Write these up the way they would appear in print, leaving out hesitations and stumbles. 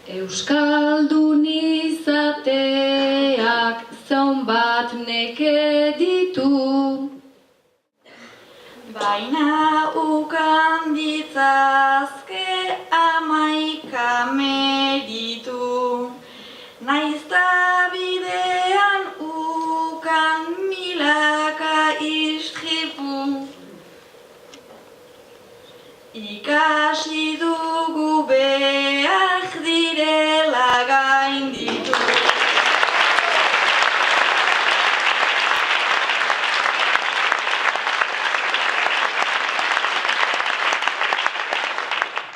Euskaldun izateak zaun bat neke ditu, baina ukan ditzazke 11 meritu. Naizta bidean ukan milaka istripu, ikasi dugu behar direla gainditu.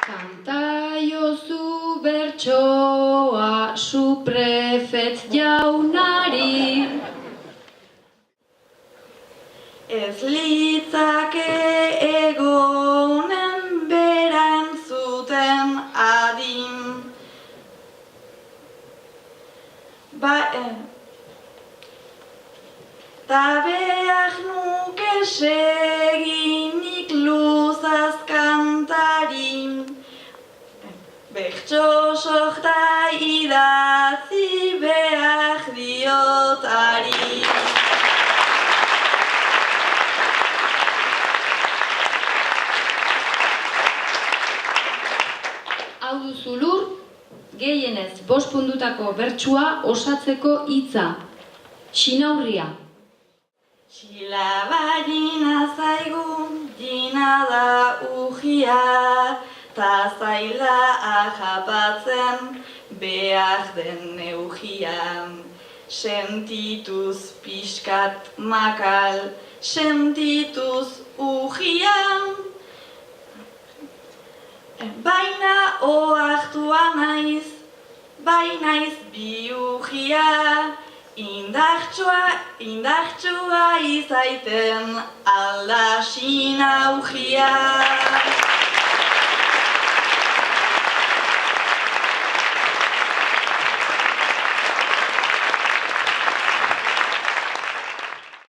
Kanta jozu bertsoa suprefet jaunari, Ez litzake egonen bera entzuten adin. Ta behar nuke seginik luzaz kantari, bertso sorta idatzi behar diotari. hau duzu lur, gehienez 5 puntutako bertsua osatzeko hitza, xinaurria. Xilabagina zaigu, gina da ugia, ta zaila ahapatzen behar den neugian. Sentituz pixkat makal, sentituz ugian. Baina ohartua naiz, bai naiz biugia, indartsua izaiten alda xinaugia.